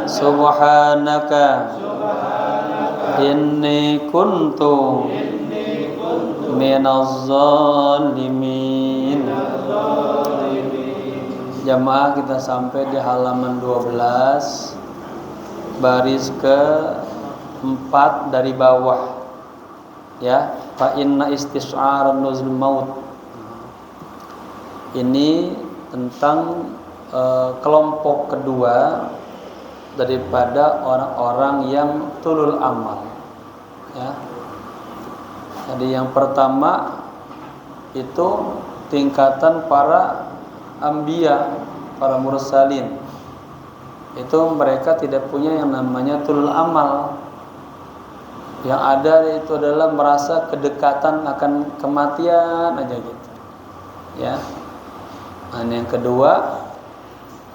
Subhanaka inni kuntu minaz zalimin. Jamaah, kita sampai di halaman 12 baris ke-4 dari bawah. Ya, fa inna istisy'aran nuzul maut. Ini tentang kelompok kedua daripada orang-orang yang tulul amal. Ya. Jadi yang pertama itu tingkatan para anbiya, para mursalin. Itu mereka tidak punya yang namanya tulul amal. Yang ada itu adalah merasa kedekatan akan kematian aja gitu. Ya. Dan yang kedua,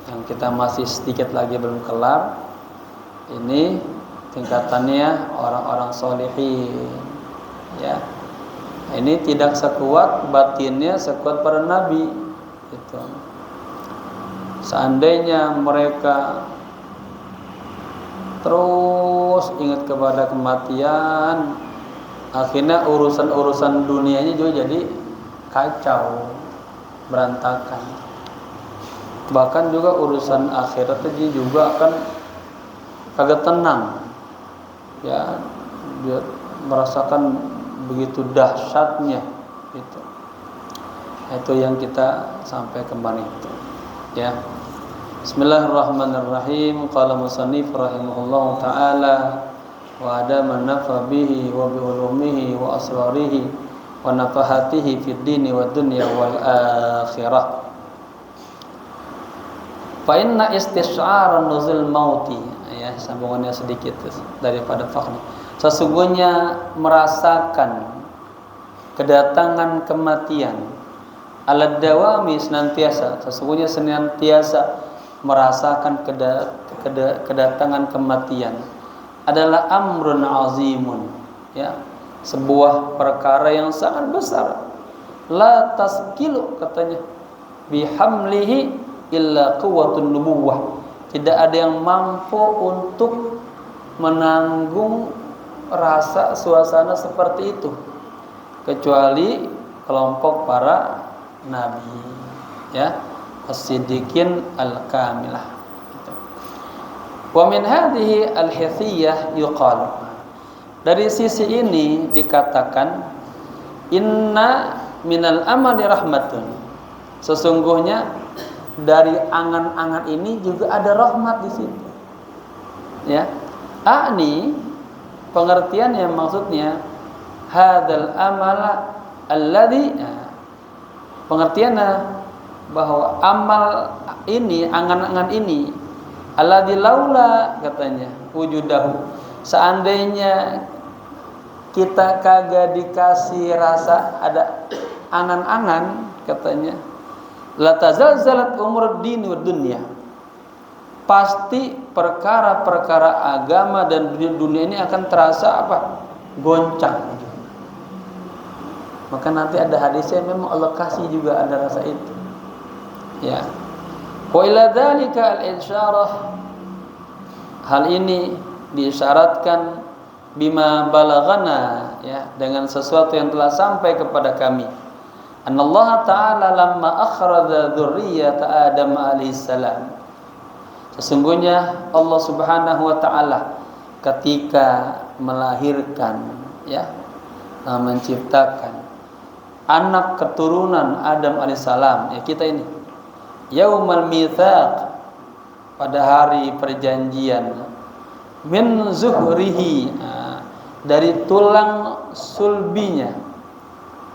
yang kita masih sedikit lagi belum kelar, ini tingkatannya orang-orang sholihin. Ya, ini tidak sekuat batinnya sekuat para nabi. Gitu. Seandainya mereka terus ingat kepada kematian, akhirnya urusan-urusan dunianya juga jadi kacau, berantakan. Bahkan juga urusan akhiratnya juga akan kagak tenang. Ya, dia merasakan begitu dahsyatnya itu. Itu yang kita sampai kemarin itu. Ya. Bismillahirrahmanirrahim. Qala musannif rahimahullahu taala wa adama nafa bihi wa bi ulumihi wa asrarihi wa nafahatihi fid dini wad dunya wal akhirah. Fa inna istisy'aran nuzul mauti, ya, sambungannya sedikit daripada fakhr. Sesungguhnya merasakan kedatangan kematian, alad dawami, senantiasa, sesungguhnya senantiasa merasakan kedatangan kematian adalah amrun azimun, ya, sebuah perkara yang sangat besar. La taskilu, katanya, bihamlihi illa quwwatun nubuwah. Tidak ada yang mampu untuk menanggung rasa suasana seperti itu kecuali kelompok para nabi, ya, as-siddiqin al-kamilah. Wa min hadhihi al-hithiyah yuqal. Dari sisi ini dikatakan inna minal amali rahmatun. Sesungguhnya dari angan-angan ini juga ada rahmat di situ. Ya. Ani, pengertian yang maksudnya hadzal amala alladhi, pengertiannya bahwa amal ini, angan-angan ini, alladzi laula, katanya, wujudahu, seandainya kita kagak dikasih rasa ada angan-angan, katanya, la tazalzalat umur din wa dunya, pasti perkara-perkara agama dan dunia ini akan terasa apa? Goncang. Maka nanti ada hadisnya memang Allah kasih juga ada rasa itu. Ya. Wa ila dzalika al-insyarah, hal ini diisyaratkan bima balaghana, ya, dengan sesuatu yang telah sampai kepada kami. Anallaha ta'ala lamma akhraja dzurriyyata Adam alaihi salam. Sesungguhnya Allah Subhanahu wa taala ketika melahirkan, ya, menciptakan anak keturunan Adam alaihissalam, ya, kita ini, yaumul mitsaq, pada hari perjanjian, min zuhrihi, dari tulang sulbinya.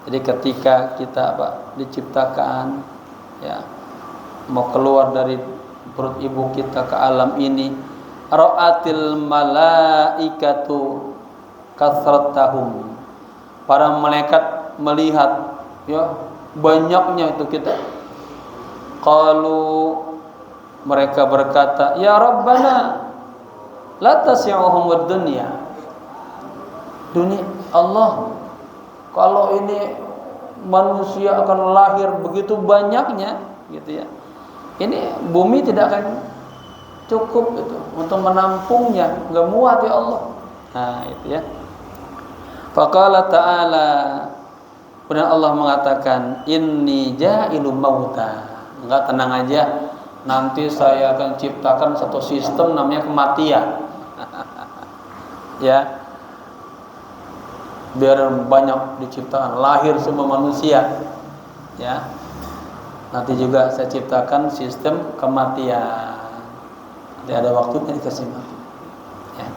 Jadi ketika kita diciptakan, ya, mau keluar dari perut ibu kita ke alam ini, ra'atil malaikatu kathratahum, para malaikat melihat, ya, banyaknya itu kita. Qalu, mereka berkata, ya Rabbana la tasi'uhum ad-dunya, dunia Allah, kalau ini manusia akan lahir begitu banyaknya, gitu ya, ini bumi tidak akan cukup itu untuk menampungnya, enggak muat ya Allah. Nah, itu ya. Faqala ta'ala, kemudian Allah mengatakan, inni ja'ilu mauta. Enggak, tenang aja, nanti saya akan ciptakan satu sistem namanya kematian. Ya, biar banyak diciptakan, lahir semua manusia. Ya, nanti juga saya ciptakan sistem kematian. Nanti ada waktunya dikasih mati. Ya.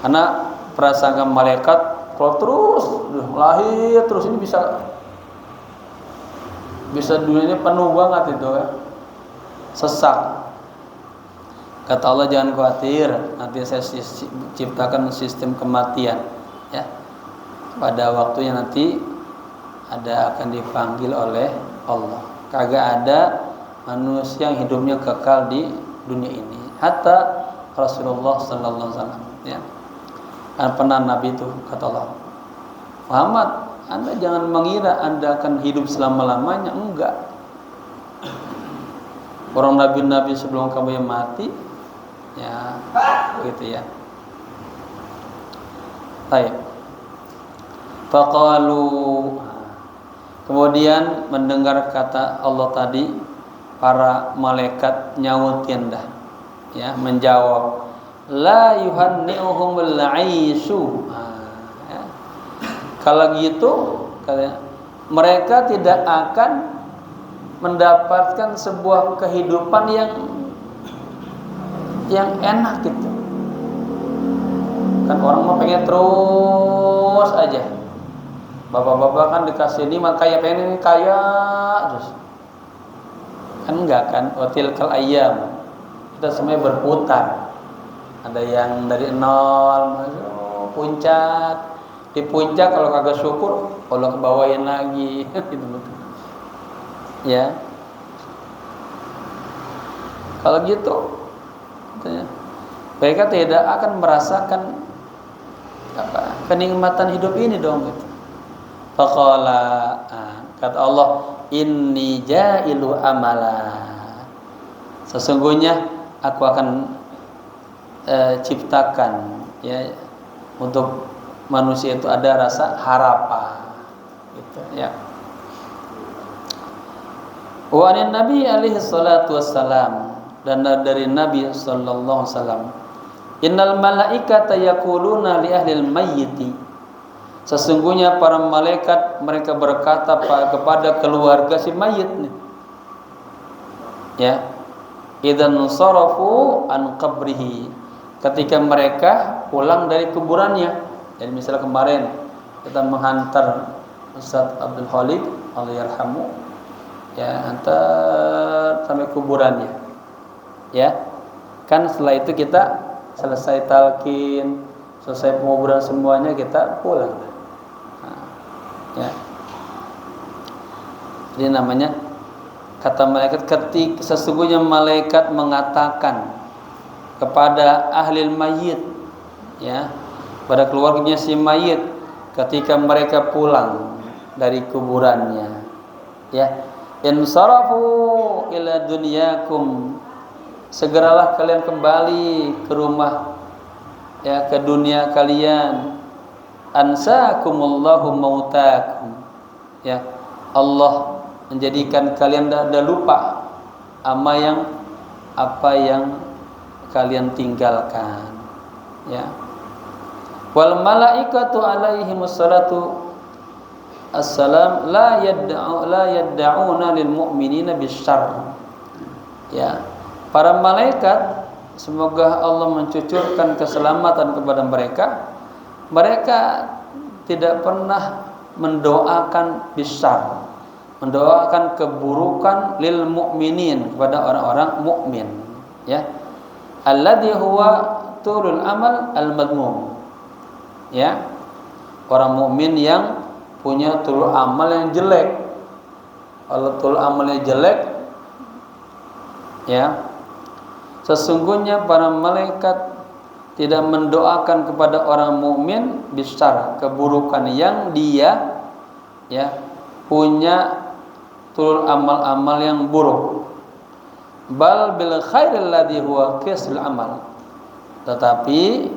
Karena prasangka malaikat kalau terus lahir terus ini bisa dunianya penuh banget itu ya, sesak. Kata Allah, jangan khawatir, nanti saya ciptakan sistem kematian ya. Pada waktunya nanti akan dipanggil oleh Allah. Kagak ada manusia yang hidupnya kekal di dunia ini. Hatta Rasulullah sallallahu alaihi wasallam ya. Kan pernah Nabi itu kata Allah, Muhammad, Anda jangan mengira Anda akan hidup selama-lamanya. Enggak. Orang nabi-nabi sebelum kamu yang mati ya, begitu ya. Baik. Faqalu, kemudian mendengar kata Allah tadi, para malaikat nyautin dah ya, menjawab, la yuhanni'uhumul 'aisyu. Ya. Kalau gitu katanya, mereka tidak akan mendapatkan sebuah kehidupan yang enak gitu. Kan orang mau pengen terus aja. Bapak-bapak kan dikasih ini makanya pengen kaya terus. Kan enggak kan, watil kal ayyam. Kita semuanya berputar. Ada yang dari nol puncak, di puncak kalau kagak syukur Allah kebawain lagi gitu betul. Ya, kalau gitu mereka tidak akan merasakan kenikmatan hidup ini dong gitu. Faqala, kata Allah, inni ja'ilu amala, sesungguhnya aku akan ciptakan ya, untuk manusia itu ada rasa harapan gitu ya. Wa an Nabi alaihi salatu wassalam, dan dari Nabi sallallahu alaihi wasallam, innal malaikata yaquluna li ahlil mayyiti, sesungguhnya para malaikat mereka berkata kepada keluarga si mayit nih ya, idzan sarafu an qabrihi, ketika mereka pulang dari kuburannya. Jadi misalnya kemarin kita menghantar Ustaz Abdul Khalid Allah yarhamu ya, hantar sampai kuburannya ya. Kan setelah itu kita selesai talqin, selesai penguburan semuanya, kita pulang. Nah, ya. Jadi namanya, kata malaikat, ketika sesungguhnya malaikat mengatakan kepada ahli mayit ya, pada keluarganya si mayit ketika mereka pulang dari kuburannya ya, insarafu ila dunyakum, segeralah kalian kembali ke rumah ya, ke dunia kalian. Ansakumullahu mautakum ya, Allah menjadikan kalian dah lupa apa yang kalian tinggalkan ya. Wal malaikatu alaihimus salatu assalam la yad'una lil mu'minina bisyarr ya. Para malaikat, semoga Allah mencucurkan keselamatan kepada mereka, mereka tidak pernah mendoakan bisyarr, mendoakan keburukan lil mu'minin, kepada orang-orang mukmin ya. Alladhi huwa tulul amal al-madmum ya, orang mukmin yang punya tulul amal yang jelek. Kalau tulul amalnya jelek ya, sesungguhnya para malaikat tidak mendoakan kepada orang mukmin bisyarr, keburukan yang dia ya punya tulul amal-amal yang buruk. bal bil khairil ladzi huwa qisul amal. Tetapi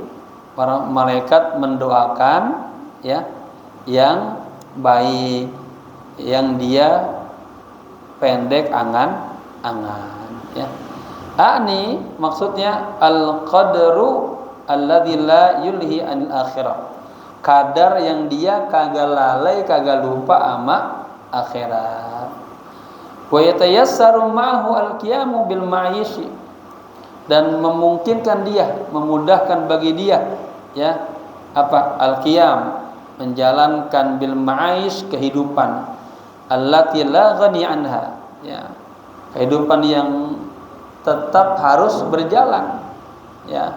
para malaikat mendoakan ya yang baik, yang dia pendek angan-angan ya. Ani maksudnya al-qadru alladzi la yulhi anil akhirah. Kadar yang dia kagak lalai, kagak lupa ama akhirat. Wa yatayassaru ma'hu al-qiyamu bil ma'ishi, dan memungkinkan dia, memudahkan bagi dia ya apa al-qiyam, menjalankan bil ma'ish, kehidupan allati la ghani anha ya, kehidupan yang tetap harus berjalan ya.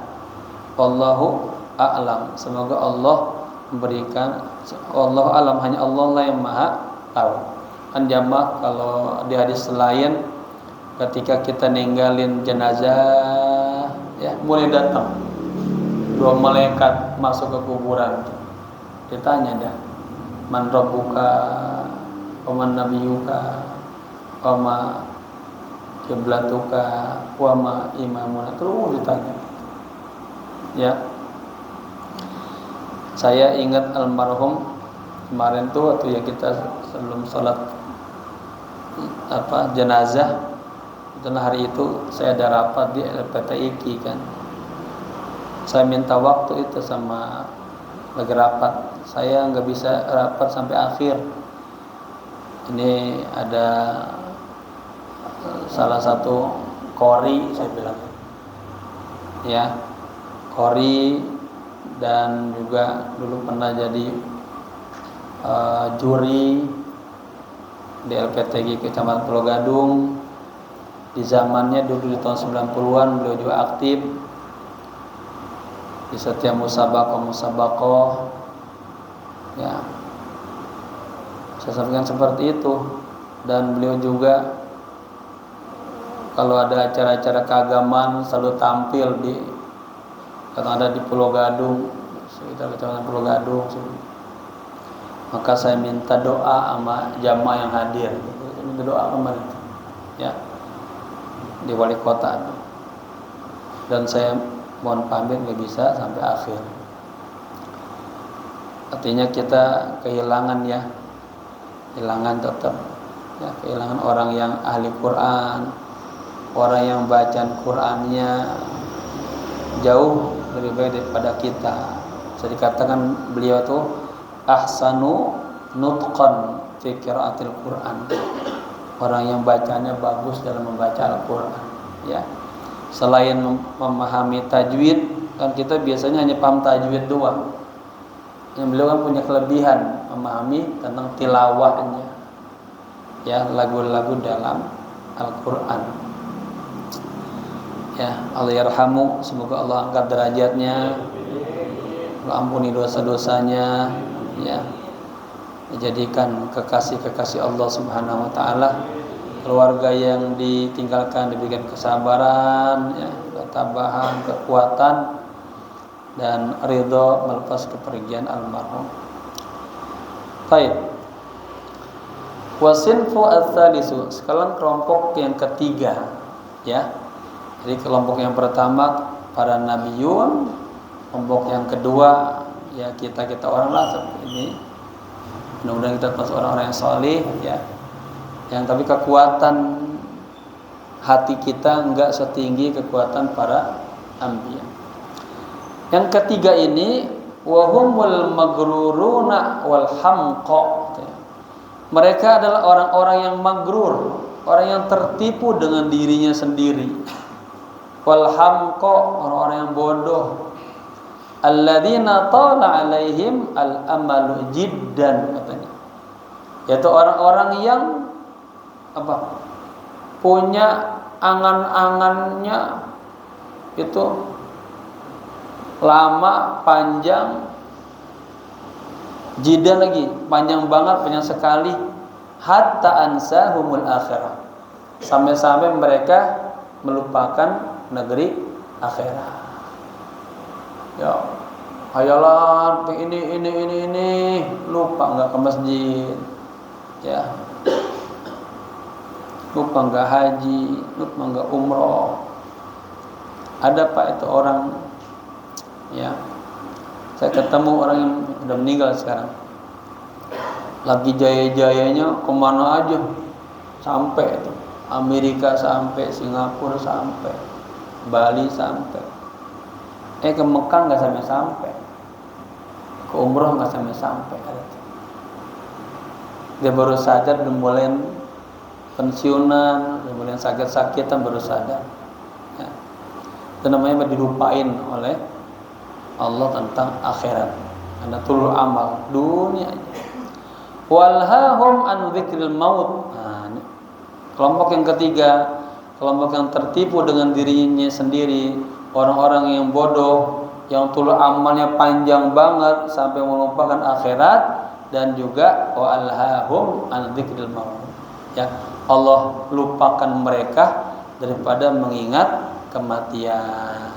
Wallahu a'lam. Semoga Allah memberikan, Allah alam, hanya Allah lah yang maha tahu. Kan jamaah kalau di hadis lain ketika kita ninggalin jenazah ya, mulai datang dua malaikat masuk ke kuburan. Ditanya dah, man rabbuka wa man nabiyuka wa ma qiblatuka wa ma imamuna, terus ditanya ya. Saya ingat almarhum kemarin tuh waktu ya kita sebelum sholat apa jenazah, dan hari itu saya ada rapat di LPTIK kan. Saya minta waktu itu sama lagi rapat, saya nggak bisa rapat sampai akhir. Ini ada salah satu kori, saya bilang ya, kori, dan juga dulu pernah jadi juri di LPTG Kecamatan Pulau Gadung. Di zamannya dulu di tahun 90-an beliau juga aktif di setiap musabakoh ya. Saya sampaikan seperti itu. Dan beliau juga kalau ada acara-acara keagamaan selalu tampil di, kadang ada di Pulau Gadung, sekitar Kecamatan Pulau Gadung. Maka saya minta doa sama jamaah yang hadir, minta doa kemarin ya di wali kota. Dan saya mohon pamit nggak bisa sampai akhir. Artinya kita kehilangan ya, kehilangan tetap ya, kehilangan orang yang ahli Quran, orang yang bacaan Qurannya jauh lebih baik daripada kita. Bisa dikatakan beliau tuh ahsanu nutqan fi qiraatil Quran, orang yang bacanya bagus dalam membaca Al-Quran ya. Selain memahami tajwid, kan kita biasanya hanya paham tajwid doang. Yang beliau kan punya kelebihan memahami tentang tilawahnya ya, lagu-lagu dalam Al-Quran ya. Allah yarhamu, semoga Allah angkat derajatnya, Allah ampuni dosa-dosanya ya, dijadikan kekasih-kekasih Allah Subhanahu wa taala. Keluarga yang ditinggalkan diberikan kesabaran ya, ketabahan, kekuatan, dan ridho melepas kepergian almarhum. Baik. Wasinfu ats-tsalisu, sekarang kelompok yang ketiga ya. Jadi kelompok yang pertama para nabiyun, kelompok yang kedua ya kita orang lah seperti ini. Mudah-mudahan kita termasuk orang-orang yang saleh ya, yang tapi kekuatan hati kita enggak setinggi kekuatan para anbiya. Yang ketiga ini wahumul magruruna wal hamqa. Mereka adalah orang-orang yang magrur, orang yang tertipu dengan dirinya sendiri. Wal hamqa, orang-orang yang bodoh. Alladzina tala alaihim al-amalu jiddan, katanya. Yaitu orang-orang yang apa? Punya angan-angannya itu lama, panjang, jiddan lagi, panjang banget, panjang sekali, hatta ansahumul akhirah, sampai-sampai mereka melupakan negeri akhirat. Ya, hayalan ini lupa, enggak ke masjid. Ya. lupa nggak haji, lupa nggak umroh. Ada Pak itu orang, ya, saya ketemu orang yang udah meninggal sekarang, lagi jaya-jayanya kemana aja, sampai itu Amerika sampai, Singapura sampai, Bali sampai, ke Mekah nggak sampai, ke umroh nggak sampai. Dia baru sadar, udah mulai pensiunan, udah mulai sakit-sakitan, baru sadar. Ya. Itu namanya dilupain oleh Allah tentang akhirat. Karena tulul amal dunia aja. Walhahum an dzikril maut. Nah, ini. Kelompok yang ketiga, kelompok yang tertipu dengan dirinya sendiri, orang-orang yang bodoh, yang tulul amalnya panjang banget sampai melupakan akhirat. Dan juga wa'alhahum an dzikril maut. Ya, Allah lupakan mereka daripada mengingat kematian.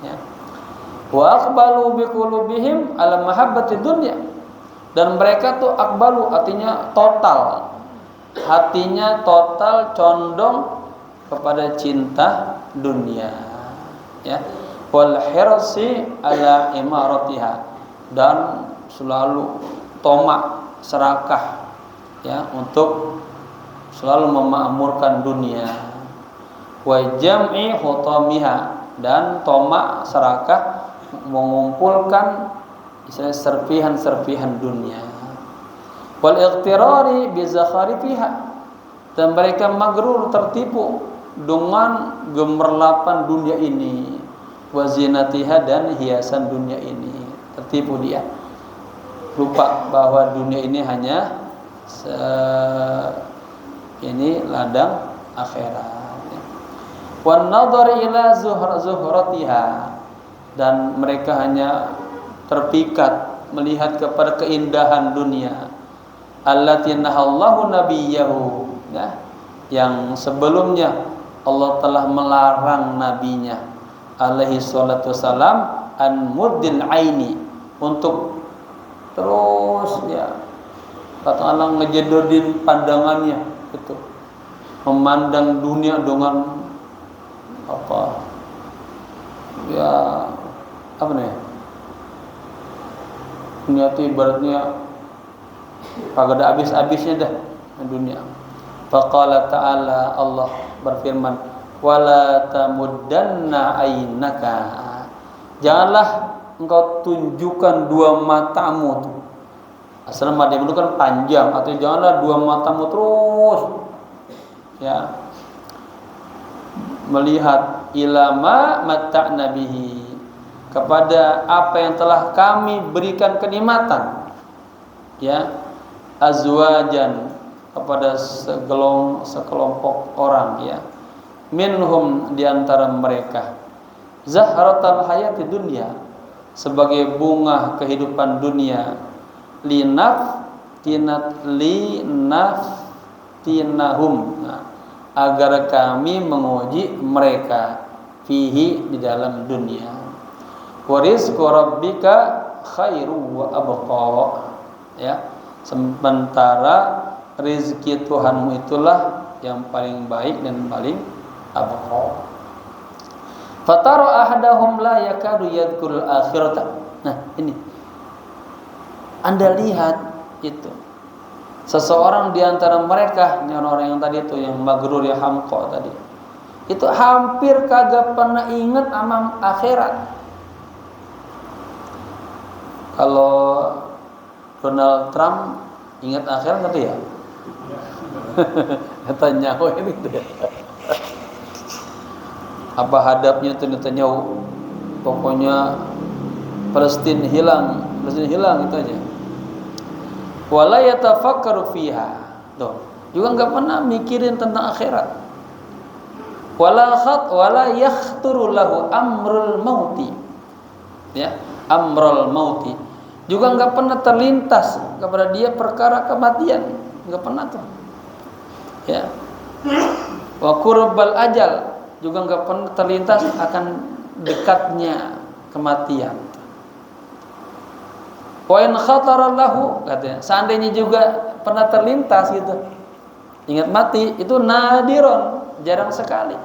Ya. Wa aqbalu biqulubihim ala mahabbati dunya. Dan mereka tuh aqbalu artinya total. Hatinya total condong kepada cinta dunia. Ya. Wal hirsi ala imaratiha, dan selalu tomak, serakah, ya, untuk selalu memakmurkan dunia. Wa jam'i hutamiha, dan tomak, serakah mengumpulkan misalnya serpihan-serpihan dunia. Wal ightirari bi zakharifiha, dan mereka magrur, tertipu dengan gemerlapan dunia ini, wa zinatiha, dan hiasan dunia ini. Tertipu dia, lupa bahwa dunia ini hanya ini ladang akhirat. Wan nadhar ila zuhratiha, dan mereka hanya terpikat melihat kepada keindahan dunia. Allati nahallahu nabiyahu, ya, yang sebelumnya Allah telah melarang nabinya alaihi salatu wasalam an muddil aini, untuk terus, ya, katakanlah ngejedodin pandangannya itu, memandang dunia dengan apa, ya, apa nih, dunia itu ibaratnya kagak ada habis-habisnya dah dunia. Faqala ta'ala, Allah berfirman, wala tamuddanna ainaka, janganlah engkau tunjukkan dua matamu tuh. Asal mata itu kan panjang, atau janganlah dua matamu terus, ya, melihat ilama mata'na bihi, kepada apa yang telah kami berikan kenikmatan, ya, azwajan, kepada sekelompok orang, ya, minhum, diantara mereka, zahratal hayati dunya, sebagai bunga kehidupan dunia, linaftinahum, nah, agar kami menguji mereka, fihi, di dalam dunia. Wa rizqu rabbika khairu wa abqa, ya, sementara rezeki Tuhanmu itulah yang paling baik dan paling abqa. Fatara ahadahum la yakadu yadhkurul akhirata. Nah, ini Anda lihat itu, seseorang di antara mereka, orang yang tadi itu, yang magrur, yang hamqa tadi, itu hampir kagak pernah ingat sama akhirat. Kalau Donald Trump ingat akhirat nggak tuh, ya? Netanyahu ini tuh, ya. Apa hadapnya tuh Netanyahu? Pokoknya Palestina hilang itu aja. Wala yatafakkaru fiha, tuh, juga nggak pernah mikirin tentang akhirat. Wala yakhturu lahu amrul mauti, ya, amrul mauti, juga nggak pernah terlintas kepada dia perkara kematian, nggak pernah tuh, ya. Wa qurbal ajal, juga nggak pernah terlintas akan dekatnya kematian. Wa in khatara lahu, katanya, seandainya juga pernah terlintas gitu, Ingat mati itu nadiron, jarang sekali.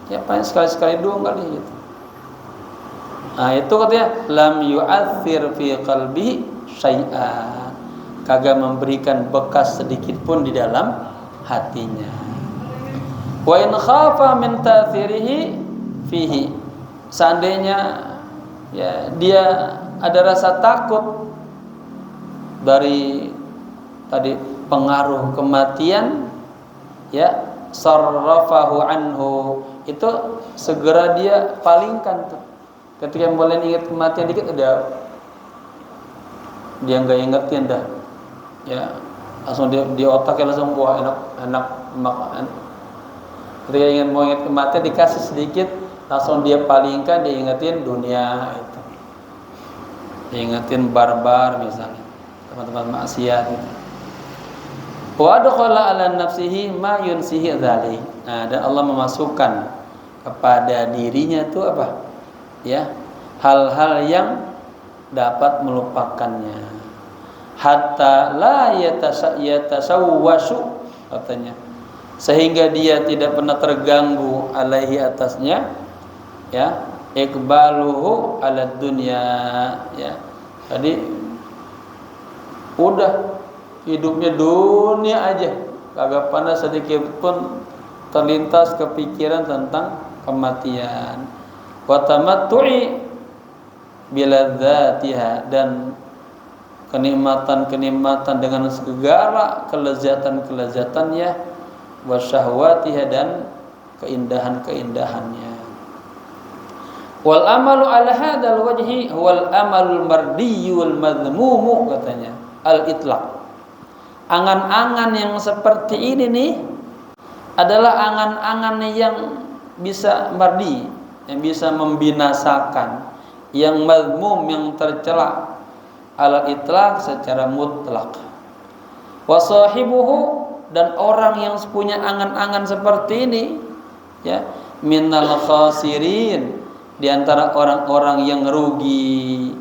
Ya paling sekali-sekali 2 kali gitu. Nah, itu katanya lam yu'athir fi qalbi syai'an. Kagak memberikan bekas sedikit pun di dalam hatinya. Wa in khafa min ta'thirihi fihi. Seandainya ya dia ada rasa takut dari tadi pengaruh kematian, ya sarrafahu anhu, itu segera dia palingkan tuh. Ketika mulai ingat kematian dikit dia nggak ingetin dah, ya langsung di otaknya langsung wah enak makan. Ketika mau ingat kematian dikasih sedikit, langsung dia palingkan, dia ingetin dunia itu, diingetin barbar misalnya, teman-teman maksiat gitu. Wa adkhala ala nafsihi ma yunsihi dzalik. Nah, dan Allah memasukkan kepada dirinya itu apa? Ya, hal-hal yang dapat melupakannya. Hatta la yatasawwasu katanya. Sehingga dia tidak pernah terganggu alaihi atasnya, ya, iqbaluhu ala dunya, ya. Tadi udah hidupnya dunia aja, kagak pernah sedikit pun terlintas kepikiran tentang kematian. Wa tamattu'i biladzatiha, dan kenikmatan-kenikmatan dengan segala kelezatan-kelezatannya, wa syahwatiha, dan keindahan-keindahannya. Wal amalu ala hadzal wajhi huwal amalul mardiyul madhmumu katanya. Al-itlaq. Angan-angan yang seperti ini nih adalah angan-angan yang bisa mardi, yang bisa membinasakan, yang madhmum, yang tercela, ala itlaq secara mutlak. Wa sahibuhu, dan orang yang punya angan-angan seperti ini, ya, minal khasirin, di antara orang-orang yang rugi,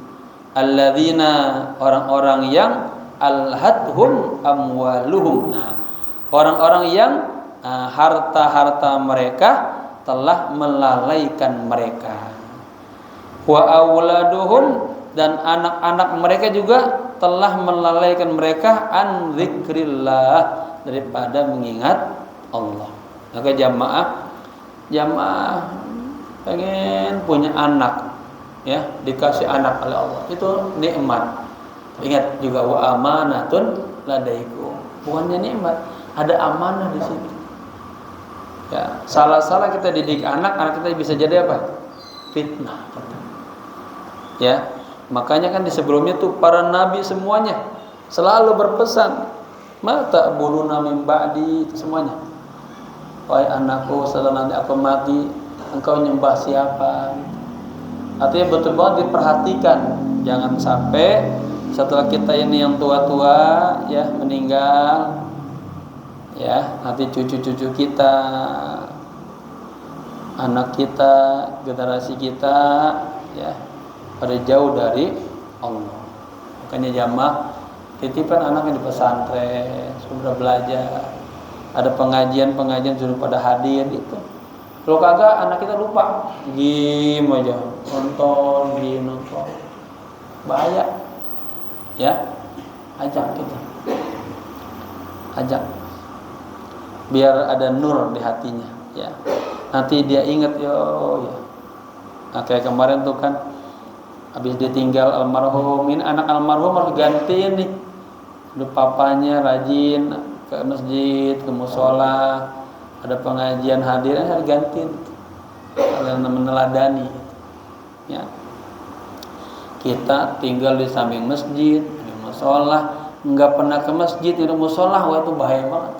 alladzina, orang-orang yang alhathum amwaluhum. Nah, orang-orang yang harta-harta mereka telah melalaikan mereka. Wa auladuhum, dan anak-anak mereka juga telah melalaikan mereka an dzikrillah, daripada mengingat Allah. Maka jamaah pengen punya anak, ya, dikasih anak oleh Allah, itu nikmat. Ingat juga wa amanatun ladaikum, bukannya nikmat, ada amanah di situ. Ya, salah-salah kita didik anak kita bisa jadi apa? Fitnah. Ya, makanya kan di sebelumnya tuh para nabi semuanya selalu berpesan, mata buluna min ba'di, itu semuanya. Wahai anakku, setelah nanti aku mati, engkau nyembah siapa? Artinya betul banget diperhatikan, jangan sampai setelah kita ini yang tua-tua, ya, meninggal, ya, nanti cucu-cucu kita, anak kita, generasi kita, ya, pada jauh dari Allah. Makanya jamaah titipan anaknya di pesantren, sudah belajar, ada pengajian sudah pada hadir gitu. Kalau kagak anak kita lupa, game aja, nonton, bahaya. Ya, ajak kita, biar ada nur di hatinya, ya. Nanti dia ingat, ya. Nah, kayak kemarin tuh kan, habis ditinggal almarhum, ini anak almarhum harus gantiin nih. Udah papanya rajin ke masjid, ke musola, ada pengajian hadir, harus gantiin. Kalian meneladani, ya. Kita tinggal di samping masjid, di musola, nggak pernah ke masjid, di musola, wah itu bahaya banget.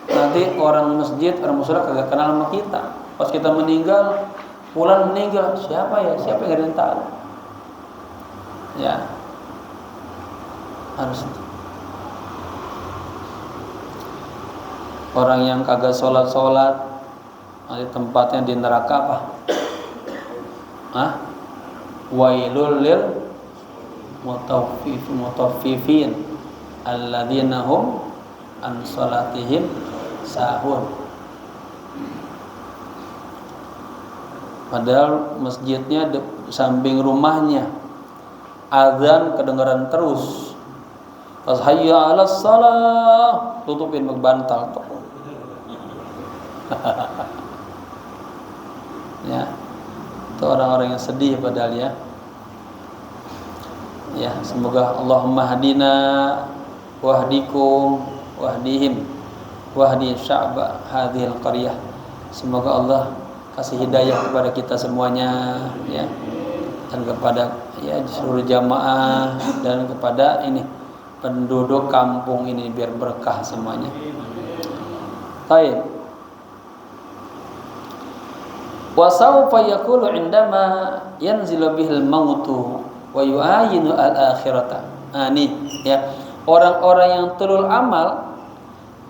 Nanti orang masjid, orang musola kagak kenal sama kita. Pas kita meninggal, Fulan meninggal, siapa ya? Siapa yang nggak tahu? Ya, harus. Orang yang kagak sholat, nanti tempatnya di neraka apa? Wailul lil mutaffifin alladzina hum an salatihim sahun. Padahal masjidnya di samping rumahnya, azan kedengaran terus. Pas hayya 'alas shalah, tutupin bantal. Ya, itu orang-orang yang sedih padahal ya. Ya, semoga Allahumma hadina wahdikum wahdihim wahdi sya'ba hadhil qaryah. Semoga Allah kasih hidayah kepada kita semuanya ya, dan kepada ya seluruh jamaah dan kepada ini penduduk kampung ini biar berkah semuanya. Baik. Wa sawfa yaqulu indama yanzilu bihil mautu wa yu'ayinu al-akhirata. Nah, ini ya, orang-orang yang tulul amal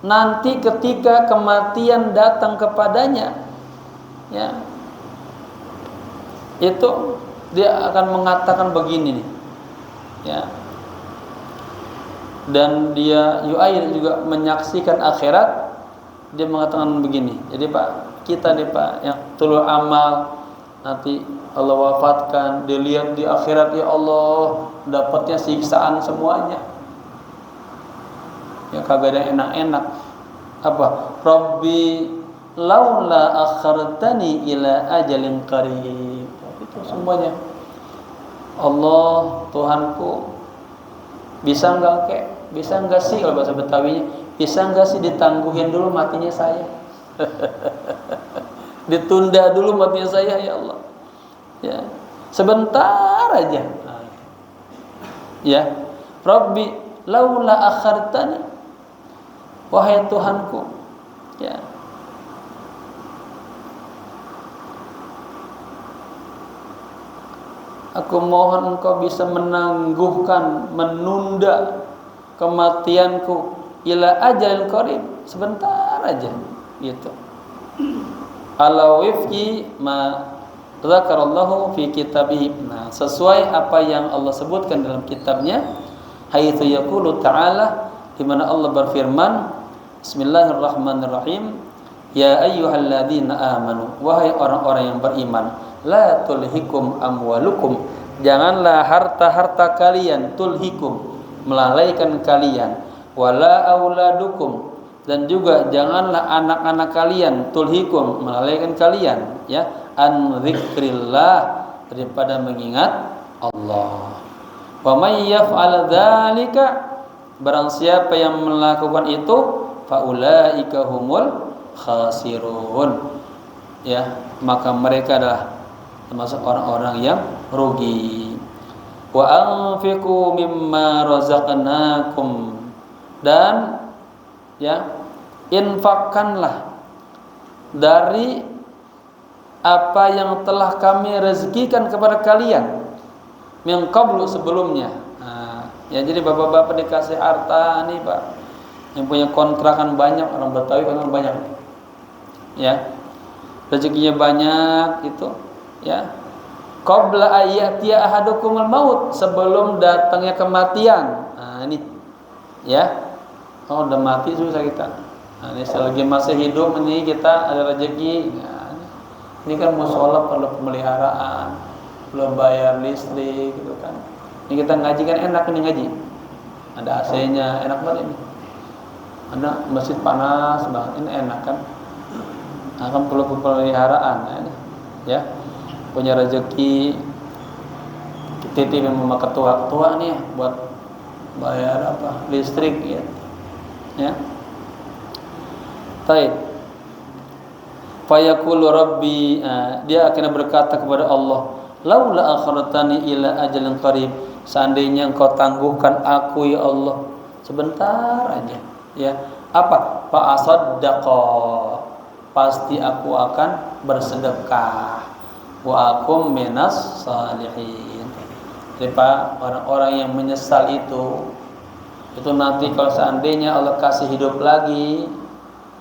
nanti ketika kematian datang kepadanya ya, itu dia akan mengatakan begini nih ya, dan dia yu'ayin juga menyaksikan akhirat. Dia mengatakan begini, jadi Pak, kita nih Pak yang tulul amal, nanti Allah wafatkan, dilihat di akhirat, ya Allah dapatnya siksaan semuanya ya, kagak ada enak-enak. Apa? Rabbi laula akhartani ila ajalin qarib. Itu semuanya. Allah Tuhanku, bisa enggak sih kalau bahasa Betawinya, bisa enggak sih ditangguhin dulu matinya saya. Ditunda dulu matinya saya ya Allah. Ya, sebentar aja. Ya, Rabbi laula akhartani, wahai Tuhanku, ya, aku mohon Engkau bisa menangguhkan, menunda kematianku ila ajalin qarib, sebentar aja gitu. Ala wifqi ma dzakarallahu fi kitabih. Nah, sesuai apa yang Allah sebutkan dalam kitabnya, haitsu yaqulu ta'ala, di mana Allah berfirman, Bismillahirrahmanirrahim, ya ayyuhalladzina amanu, wahai orang-orang yang beriman, la tulhikum amwalukum, janganlah harta-harta kalian, tulhikum, melalaikan kalian, wala auladukum, dan juga janganlah anak-anak kalian, tulhikum, melalaikan kalian ya, an dzikrillah, daripada mengingat Allah. Wa may yaf'al dzalika, barang siapa yang melakukan itu, faulaika humul khasirun ya, maka mereka adalah termasuk orang-orang yang rugi. Wa anfiqu mimma razaqnakum, dan ya, infakkanlah dari apa yang telah kami rezekikan kepada kalian, min qablu, sebelumnya. Nah, ya, jadi bapak-bapak dikasih harta nih Pak, yang punya kontrakan banyak, orang Betawi kan banyak ya, rezekinya banyak itu ya, qabla ayyatiya ahadukumul maut, sebelum datangnya kematian. Nah, ini ya, oh udah mati susah kita. Nah, ini selagi masih hidup ini kita ada rezeki. Nah, ini kan musola perlu pemeliharaan, perlu bayar listrik gitu kan. Ini kita ngaji kan enak, ini ngaji ada AC-nya, enak banget ini. Ada masjid panas banget, ini enak kan. Akan perlu pemeliharaan ya. Punya rezeki titip sama ketua-ketua nih buat bayar apa listrik ya. Ya. Baik. Fayaqulu rabbi, dia akan berkata kepada Allah, laula akhartani ila ajalin qarib, seandainya Engkau tangguhkan aku ya Allah sebentar aja ya, apa? Fa asaddaqa, pasti aku akan bersedekah, wa akum minas salihin. Jadi Pak, orang-orang yang menyesal itu nanti kalau seandainya Allah kasih hidup lagi,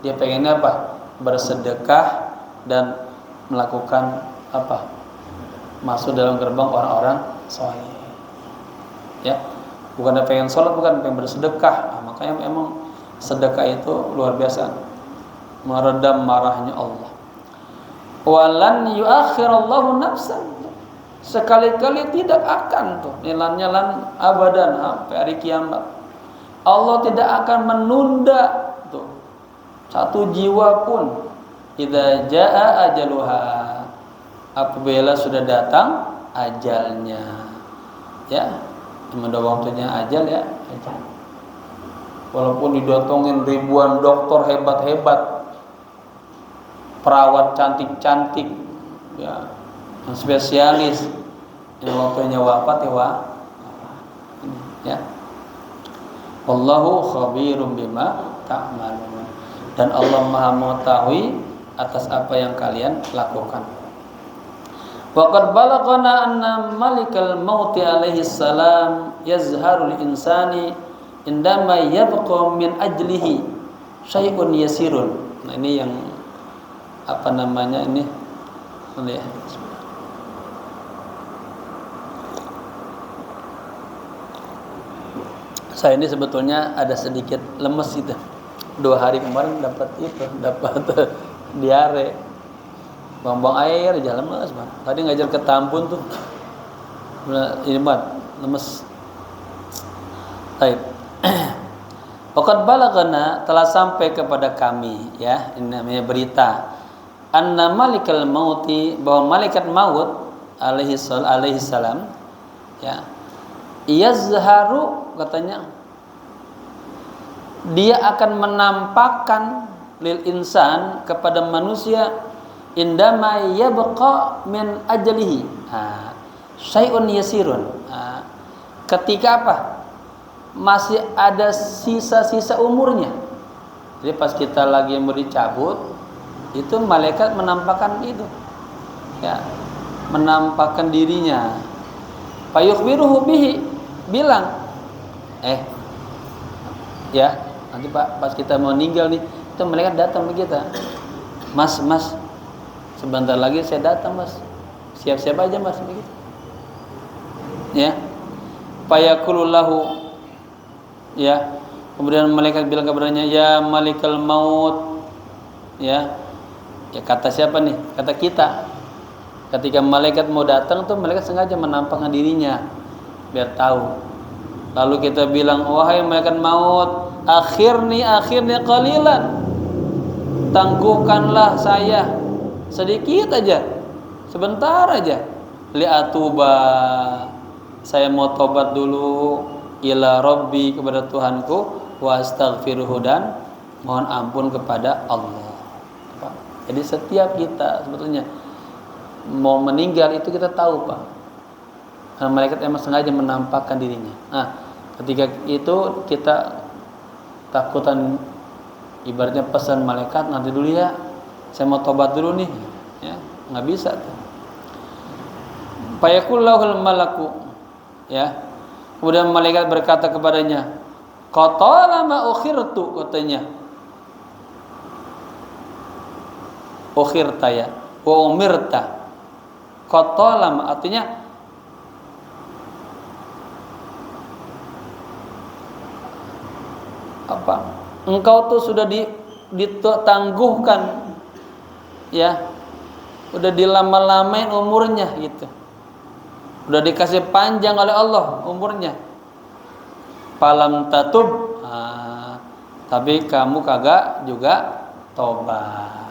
dia pengennya apa? Bersedekah dan melakukan apa? Masuk dalam gerbang orang-orang saleh. Ya, bukan pengen sholat, bukan pengen bersedekah. Nah, makanya memang sedekah itu luar biasa meredam marahnya Allah. Walan yuakhirallahu nafsan, sekali-kali tidak akan tuh nyelan abadan sampai hari kiamat. Allah tidak akan menunda tuh satu jiwa pun. Idza jaa ajaluha, apabila sudah datang ajalnya. Ya, cuma waktunya ajal ya, ajal. Walaupun didotongin ribuan dokter hebat-hebat, perawat cantik-cantik, ya, yang spesialis, yang waktunya wafat ya. Wallahu khabirum bima ta'malun. Dan Allah Maha mengetahui atas apa yang kalian lakukan. Waqad balaghana anna malikal maut alaihi salam yazharul insani indama yabqa min ajlihi syai'un yasirun. Nah, ini yang apa namanya ini? Ya. Saya ini sebetulnya ada sedikit lemes itu. 2 hari kemarin dapat diare. Buang-buang air aja lemes, Bang. Tadi ngajar ke Tambun tuh. Ini banget, lemes. Baik. Waqad balaghana, telah sampai kepada kami, ya, ini namanya berita. Anna malikal mauti, bahwa malaikat maut alaihi salam, ya, yazharu, katanya dia akan menampakkan lil insan, kepada manusia, indama yabqa min ajalihi syai'un yasirun, ketika apa? Masih ada sisa-sisa umurnya. Jadi pas kita lagi mau dicabut, itu malaikat menampakkan itu, ya, menampakkan dirinya. Fayukhbiruhu bihi, bilang, ya, nanti Pak, pas kita mau meninggal nih, itu malaikat datang ke kita. Mas, sebentar lagi saya datang, Mas. Siap-siap aja, Mas, begitu. Ya. Fayaqulullahu, ya. Kemudian malaikat bilang kepadanya, ya malikal maut. Ya. Ya, kata siapa nih? Kata kita. Ketika malaikat mau datang tuh, malaikat sengaja menampakkan dirinya biar tahu. Lalu kita bilang, wahai malaikat maut, akhirni qalilan, tangguhkanlah saya sedikit aja, sebentar aja, li'atuba, saya mau tobat dulu, ila rabbi, kepada Tuhanku, wa astaghfiruhu, dan mohon ampun kepada Allah. Jadi setiap kita sebetulnya mau meninggal itu kita tahu, Pak. Karena malaikat emang sengaja menampakkan dirinya. Nah, ketika itu kita takutan, ibaratnya pesan malaikat, nanti dulu ya, saya mau tobat dulu nih, ya, nggak bisa tuh. Fayaqulul malaku, ya. Kemudian malaikat berkata kepadanya, qatala ma ukhirtu, katanya. Ukhirta, ya, wa umirta. Qatala, artinya apa? Engkau tuh sudah ditangguhkan, ya, udah dilama-lamain umurnya gitu, udah dikasih panjang oleh Allah umurnya. Falam tatub, tapi kamu kagak juga tobat.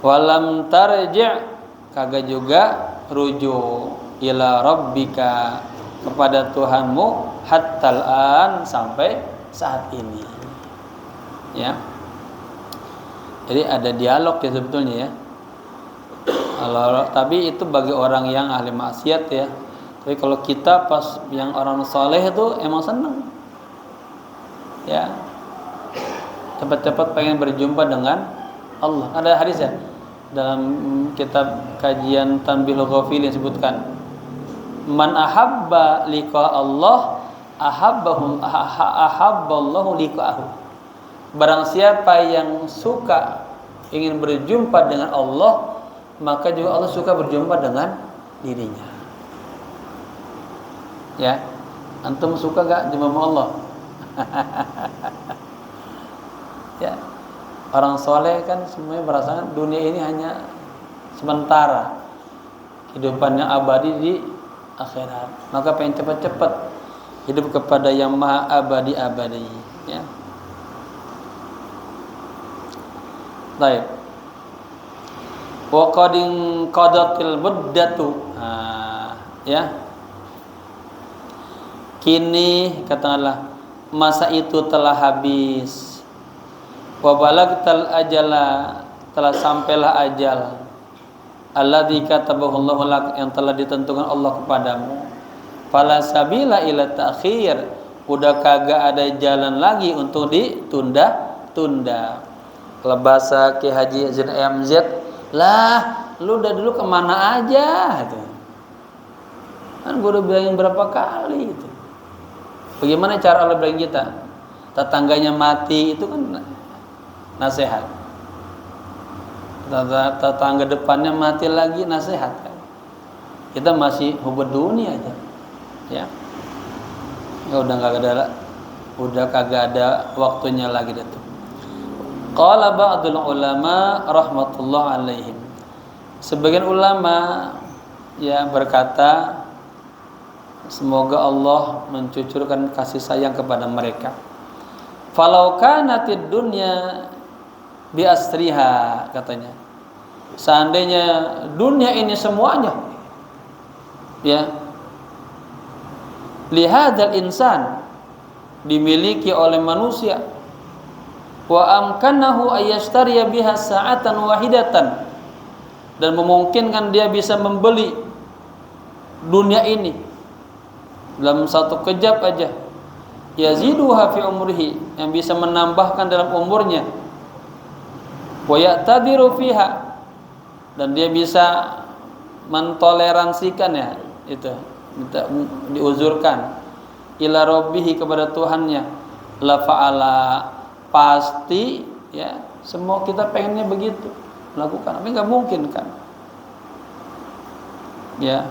Walam tarji', kagak juga rujuk, ila rabbika, kepada Tuhanmu, hattal an, sampai saat ini, ya. Jadi ada dialog ya sebetulnya, ya. Tapi itu bagi orang yang ahli maksiat, ya. Tapi kalau kita pas yang orang saleh itu emang seneng, ya, cepat-cepat pengen berjumpa dengan Allah. Ada hadis, ya, dalam kitab kajian Tanbihul Ghafilin disebutkan, man ahabba liqa Allah ahabballahu liqa'ahu. Barang siapa yang suka ingin berjumpa dengan Allah, maka juga Allah suka berjumpa dengan dirinya. Ya, antum suka gak jumpa sama Allah? Ya, orang soleh kan semuanya merasakan dunia ini hanya sementara, kehidupannya abadi di akhirat. Maka pengen cepat-cepat hidup kepada yang maha abadi, ya. Baik. Wa qadin qadatil muddatu. Ya. Kini katakanlah masa itu telah habis. Wa balagtal ajala, telah sampailah ajal. Alladzi katabahu Allahu lak, yang telah ditentukan Allah kepadamu. Fala sabila ila ta'khir, udah kagak ada jalan lagi untuk ditunda-tunda. Kalau bahasa Ki Haji Zain MZ, lah lu udah dulu kemana aja gitu. Kan gue udah bilangin berapa kali gitu. Bagaimana cara Allah bilang kita? Tetangganya mati itu kan nasihat. Tetangga depannya mati lagi nasihat kan. Kita masih hubud dunia aja. Ya. Ya udah kagak ada waktunya lagi itu. Qala ba'dul ulama rahmatullah alaihim. Sebagian ulama ya berkata, semoga Allah mencucurkan kasih sayang kepada mereka. Falau kanatid dunya bi asriha, katanya. Seandainya dunia ini semuanya ya lihadzal insan dimiliki oleh manusia, wa amkanahu ayyashtariya biha sa'atan wahidatan, dan memungkinkan dia bisa membeli dunia ini dalam satu kejap aja, yaziduha fi umrihi, yang bisa menambahkan dalam umurnya, wa ya'tadiru fiha, dan dia bisa mentoleransikan ya itu, minta diuzurkan, ila rabbihi, kepada Tuhannya, la fa'ala, pasti ya semua kita pengennya begitu melakukan, tapi nggak mungkin kan ya.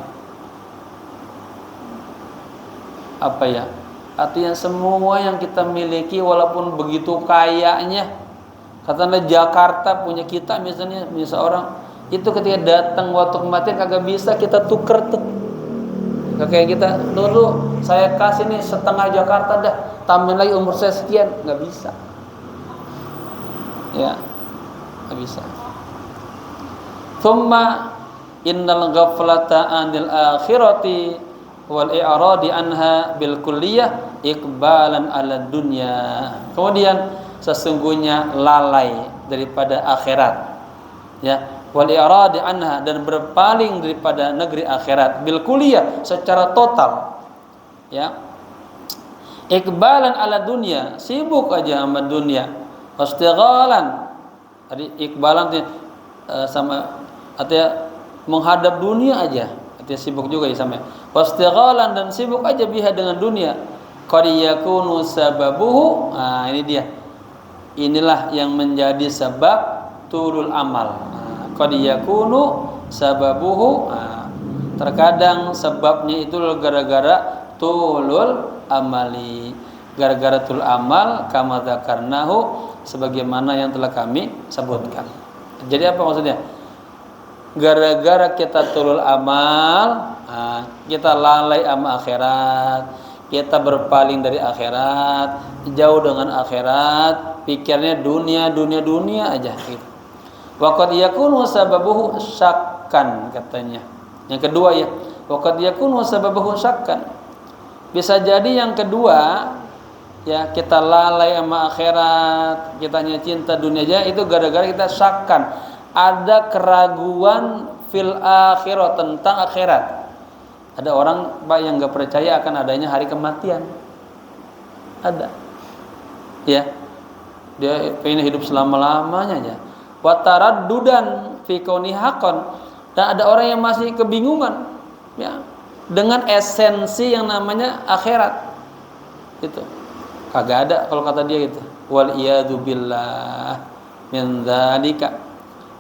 Apa ya artinya semua yang kita miliki walaupun begitu kayanya, katakanlah Jakarta punya kita misalnya orang itu, ketika datang waktu kematian kagak bisa kita tuker tuh. Kayak kita dulu saya kasih nih setengah Jakarta dah, tambahin lagi umur saya sekian, nggak bisa. Ya, nggak bisa. Thumma innal ghaflata 'anil akhirati wal i'radi anha bil kulliyah iqbalan 'ala dunya. Kemudian sesungguhnya lalai daripada akhirat. Ya, wal i'radi anha, dan berpaling daripada negeri akhirat bil kulliyah secara total. Ya. Iqbalan 'ala dunya, sibuk aja sama dunia. Wastighalan, tadi ikbalan sama artinya menghadap dunia aja, artinya sibuk juga ya sama. Wastighalan, dan sibuk aja biha dengan dunia. Qad yakunu sababuhu, ini dia. Inilah yang menjadi sebab tulul amal. Qad yakunu sababuhu, terkadang sebabnya itu gara-gara tulul amali, gara-gara tulul amal, kama dzakarnahu, sebagaimana yang telah kami sebutkan. Jadi apa maksudnya? Gara-gara kita tulul amal, kita lalai sama akhirat, kita berpaling dari akhirat, jauh dengan akhirat, pikirnya dunia aja gitu. Wa qad yakunu sababuhu syakkan, katanya. Yang kedua ya, wa qad yakunu sababuhu syakkan. Bisa jadi yang kedua ya, kita lalai sama akhirat, kita hanya cinta dunia aja, itu gara-gara kita syakkan, ada keraguan fil akhirat, tentang akhirat. Ada orang Pak yang nggak percaya akan adanya hari kematian, ada ya, dia pengen hidup selama-lamanya aja. Wa taraddudan fi kauni haqqan, dan ada orang yang masih kebingungan ya dengan esensi yang namanya akhirat itu. Kagak ada kalau kata dia gitu. Wal iyadu billah min dzalika.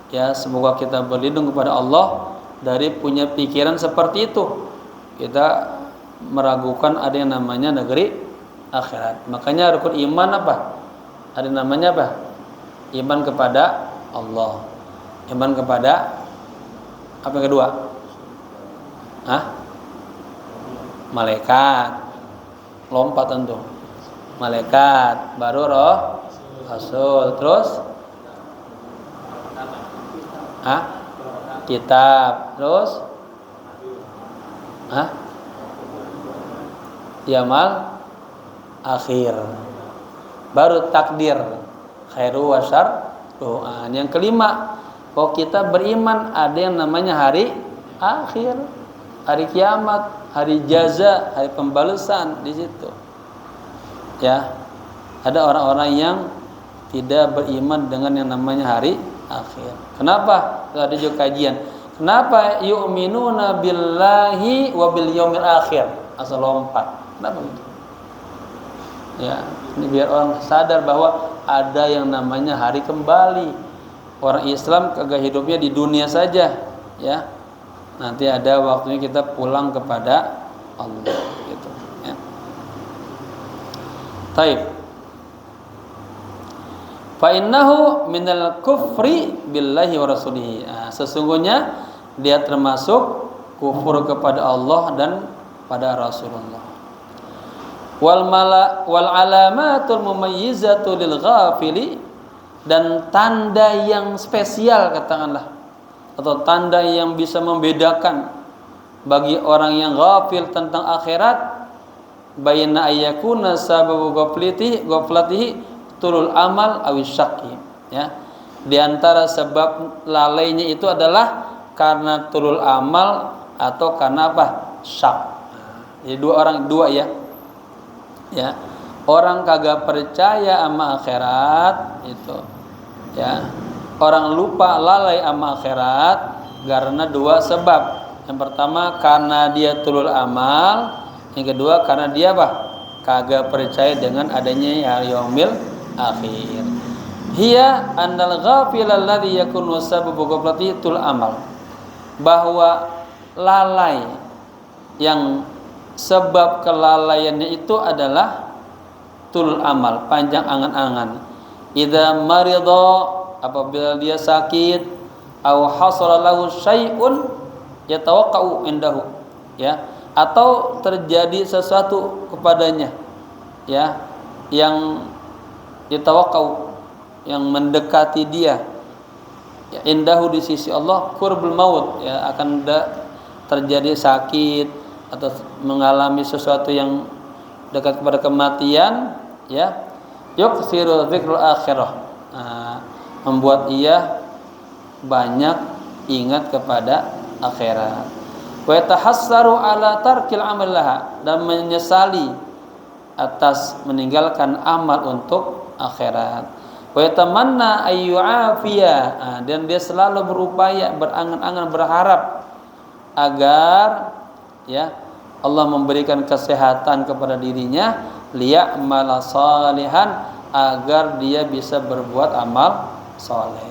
Ya, semoga kita berlindung kepada Allah dari punya pikiran seperti itu. Kita meragukan ada yang namanya negeri akhirat. Makanya rukun iman apa? Ada namanya apa? iman kepada Allah, iman kepada apa yang kedua? Malaikat, lompat tentu. Malaikat, baru roh, rasul, terus kitab, terus yamal akhir, baru takdir, khairu wa syarru. Yang kelima, kita beriman ada yang namanya hari akhir, hari kiamat, hari jaza, hari pembalasan di situ. Ya, ada orang-orang yang tidak beriman dengan yang namanya hari akhir. Kenapa? Ada juga kajian. Kenapa yu'minuna billahi wa bil yaumil akhir? Asal lompat. Kenapa gitu? Ya, ini biar orang sadar bahwa ada yang namanya hari kembali. Orang Islam kagak hidupnya di dunia saja, ya. Nanti ada waktunya kita pulang kepada Allah gitu, ya. Taib. Fa innahu minal kufri billahi wa rasulihi. Sesungguhnya dia termasuk kufur kepada Allah dan pada Rasulullah. Wal alamatul mumayyizatu lil ghafili, dan tanda yang spesial katakanlah, atau tanda yang bisa membedakan bagi orang yang ghafil tentang akhirat, baina ayyakuna sababu ghaflatihi tulul amal awis syaqi, ya. Di antara sebab lalainya itu adalah karena tulul amal atau karena apa? Syak. Jadi dua ya. Ya. Orang kagak percaya sama akhirat itu, ya. Orang lupa lalai sama akhirat karena dua sebab. Yang pertama karena dia tulul amal, yang kedua karena dia apa? Kagak percaya dengan adanya yaumil akhir. Hiya annal ghafil alladhi yakunu sababu ghaflatihi tul amal, bahwa lalai yang sebab kelalaiannya itu adalah tul amal, panjang angan-angan. Idza marida, apabila dia sakit, aw hasala lahu syai'un yatawaqqa'u indahu, ya, atau terjadi sesuatu kepadanya, ya, yang yatawaqqa'u, yang mendekati dia, ya, indahu di sisi Allah, qurbul maut, ya, akan terjadi sakit atau mengalami sesuatu yang dekat kepada kematian, ya, yuksiru dzikrul akhirah, membuat ia banyak ingat kepada akhirat. Wa yatahassaru ala tarkil amal laha, dan menyesali atas meninggalkan amal untuk akhirat. Wa yatamanna ayyu'afiya, dan dia selalu berupaya, berangan-angan, berharap agar, ya, Allah memberikan kesehatan kepada dirinya, liya'mala salihan, agar dia bisa berbuat amal saleh,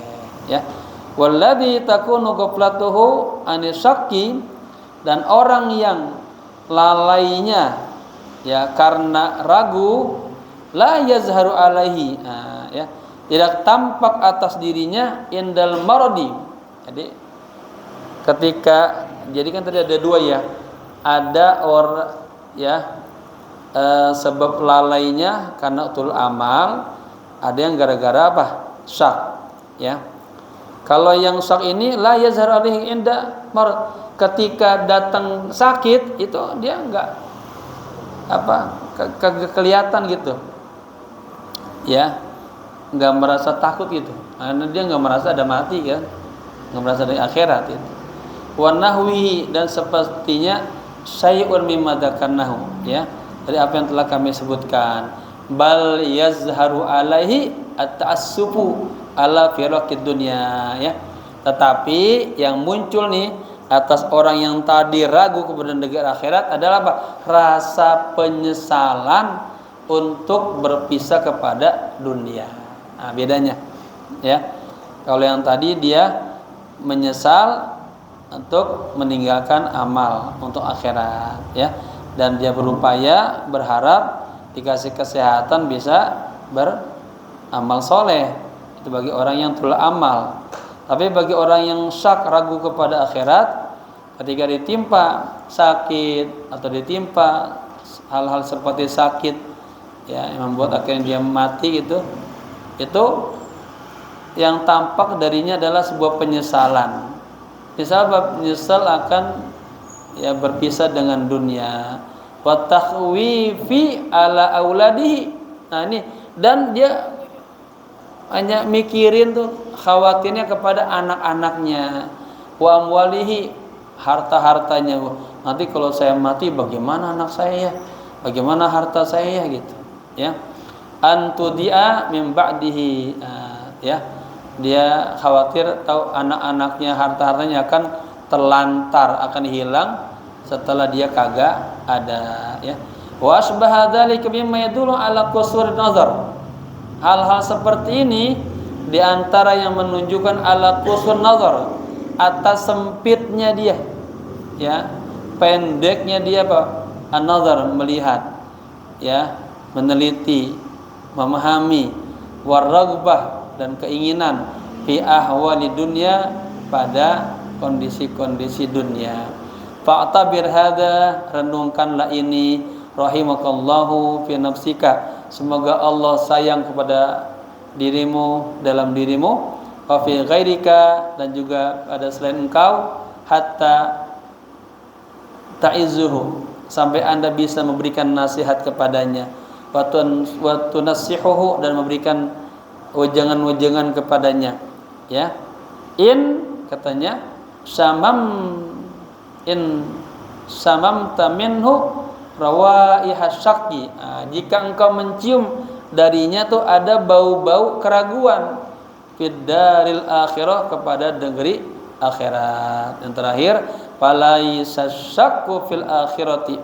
ya. Walladzi takunu ghaflatuhu anisyaqqi, dan orang yang lalainya, ya, karena ragu, la yazharu alaihi, ya, tidak tampak atas dirinya indal maradi. Jadi ketika, jadi kan tadi ada dua, ya, ada orang, ya, sebab lalainya karena tul amal, ada yang gara-gara apa? Syak, ya. Kalau yang syak ini la yazhar alaihi inda marad, ketika datang sakit itu dia enggak kelihatan gitu, ya, enggak merasa takut gitu, karena dia enggak merasa ada mati, kan, enggak merasa ada akhirat itu. Wa nahwihi, dan sepertinya syai'un mimma dzakarnahu, ya, dari apa yang telah kami sebutkan. Bal yazharu alaihi at-ta'assufu ala firaqid dunya, ya. Tetapi yang muncul nih atas orang yang tadi ragu kepada negara akhirat adalah apa? Rasa penyesalan untuk berpisah kepada dunia. Nah, bedanya, ya. Kalau yang tadi dia menyesal untuk meninggalkan amal untuk akhirat, ya, dan dia berupaya, berharap dikasih kesehatan bisa beramal soleh, Itu bagi orang yang tulul amal. Tapi bagi orang yang syak, ragu kepada akhirat, ketika ditimpa sakit atau ditimpa hal-hal seperti sakit ya yang membuat akhirnya dia mati gitu, itu yang tampak darinya adalah sebuah penyesalan. Menyesal akan ya berpisah dengan dunia. Wa takhwifi ala auladihi. Nah ini, dan dia hanya mikirin tuh, khawatirnya kepada anak-anaknya. Wa amwalihi, harta-hartanya. Nanti kalau saya mati bagaimana anak saya ya? Bagaimana harta saya gitu, ya. Antudia min ba'dihi, ya. Dia khawatir tahu anak-anaknya, harta-hartanya akan terlantar, akan hilang setelah dia kagak ada, ya. Wa asbaha dzalika mimma yadullu ala qusur nazar. Hal-hal seperti ini di antara yang menunjukkan ala qusur nazar, atas sempitnya dia, ya, pendeknya dia Pak, an-nazar, melihat, ya, meneliti, memahami, waraghbah, dan keinginan fi ahwali dunia, pada kondisi-kondisi dunia. Fa'tabir hadza, renungkanlah ini, rahimakallahu fi nafsika, semoga Allah sayang kepada dirimu, dalam dirimu, wa fi ghairika, dan juga pada selain engkau, hatta ta'izzuhu, sampai Anda bisa memberikan nasihat kepadanya, wa tunassihuhu, dan memberikan wejangan-wejangan kepadanya, ya. Katanya in samamta minhu rawaiha syaqi, jika engkau mencium darinya tuh ada bau-bau keraguan, fid daril akhirah, kepada negeri akhirat. Yang terakhir, falaisa syaqu fil akhirati,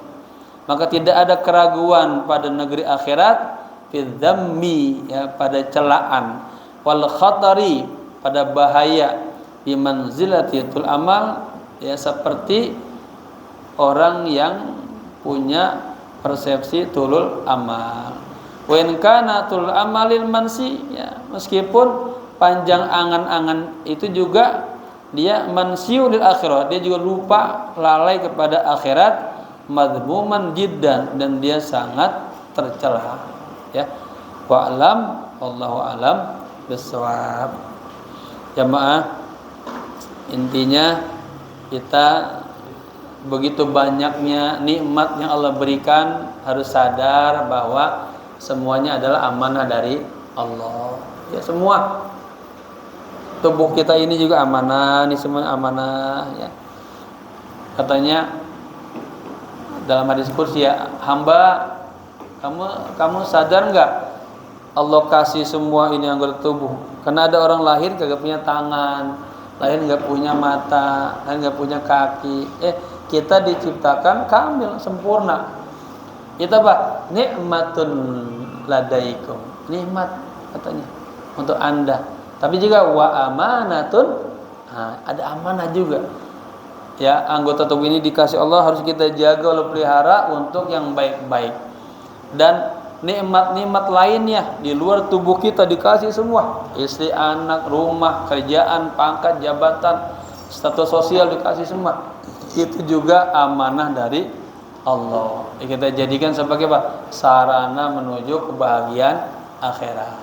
maka tidak ada keraguan pada negeri akhirat, fil dzammi, ya, pada celaan, wal khatari, pada bahaya, bi manzilatil amal, ya, seperti orang yang punya persepsi tulul amal. Wa in kana tulul amalil mansi, ya, meskipun panjang angan-angan itu juga dia mansiul akhirah, dia juga lupa, lalai kepada akhirat, madhmuman jiddan, dan dia sangat tercela, ya. Wa alam, wallahu alam bissawab. Jamaah, intinya kita begitu banyaknya nikmat yang Allah berikan, harus sadar bahwa semuanya adalah amanah dari Allah. Ya, semua. Tubuh kita ini juga amanah, ini semua amanah, ya. Katanya dalam hadis qudsi, ya, hamba, kamu sadar enggak Allah kasih semua ini anggota tubuh? Karena ada orang lahir kagak punya tangan, lahir enggak punya mata, lahir enggak punya kaki. Kita diciptakan kamil, sempurna. Itu apa? Nikmatun ladaikum, nikmat katanya untuk Anda. Tapi juga wa amanatun, ada amanah juga. Ya, anggota tubuh ini dikasih Allah, harus kita jaga, Allah pelihara untuk yang baik-baik. Dan nikmat-nikmat lainnya di luar tubuh kita dikasih semua. Istri, anak, rumah, kerjaan, pangkat, jabatan, status sosial dikasih semua. Itu juga amanah dari Allah. Kita jadikan sebagai apa? Sarana menuju kebahagiaan akhirat.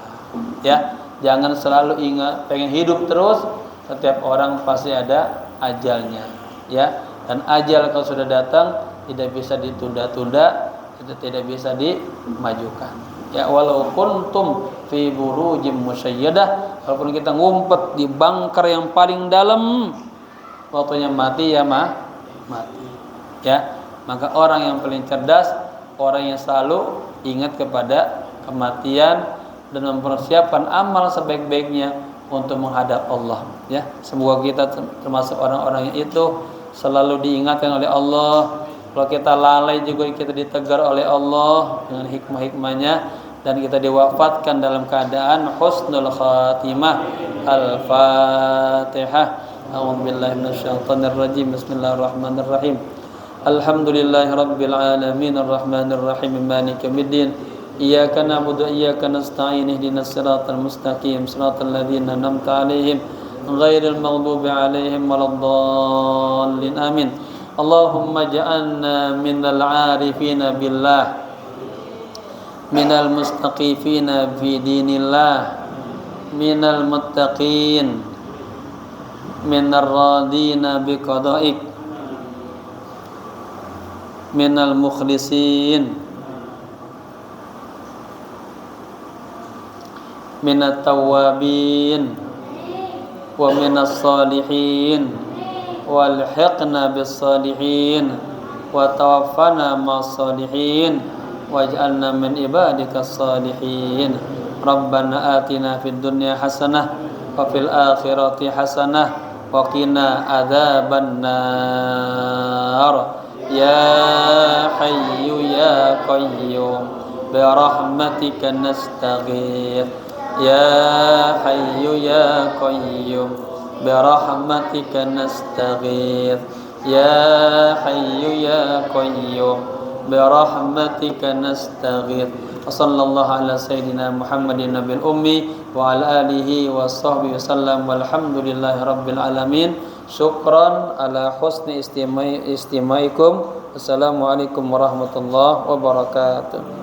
Ya, jangan selalu ingat pengen hidup terus. Setiap orang pasti ada ajalnya, ya. Dan ajal kalau sudah datang tidak bisa ditunda-tunda, tidak bisa dimajukan. Ya, walau kuntum fi burujim musayyadah, walaupun kita ngumpet di bunker yang paling dalam, waktunya mati ya mati. Ya, maka orang yang paling cerdas, orang yang selalu ingat kepada kematian dan mempersiapkan amal sebaik-baiknya untuk menghadap Allah, ya. Semoga kita termasuk orang-orang yang itu selalu diingatkan oleh Allah. Kalau kita lalai juga kita ditegar oleh Allah dengan hikmah-hikmahnya, dan kita diwafatkan dalam keadaan husnul khatimah. Al-Fatihah. A'udzubillahi minasyaitonir rajim. Bismillahirrahmanirrahim. Alhamdulillahirabbil alamin arrahmanirrahim maliki yaumiddin Iyyaka na'budu wa iyyaka nasta'in ihdinas siratal mustaqim siratal ladzina an'amta 'alaihim ghairil maghdubi 'alaihim waladdallin amin. Allahumma ja'alna minal 'arifina billah minal mustaqifina fi dinillah minal muttaqin minar radina biqada'ik minal mukhlisin minat tawabin wa minas salihin walhiqna bis salihin wa tawaffana mas salihin waj'alna min ibadikas salihin. Rabbana atina fid dunya hasanah wa fil akhirati hasanah wa qina adzaban nar. Ya hayyu ya qayyum bi rahmatika nastaghith. Ya hayyu ya qayyum bi rahmatika nastaghith. Ya hayyu ya qayyum bi rahmatika nastaghith. Wassallallahu ala sayyidina Muhammadin nabiyil ummi wa ala alihi wa sahbihi wasallam walhamdulillahi rabbil alamin. Syukran ala husni istimaikum. Assalamualaikum warahmatullahi wabarakatuh.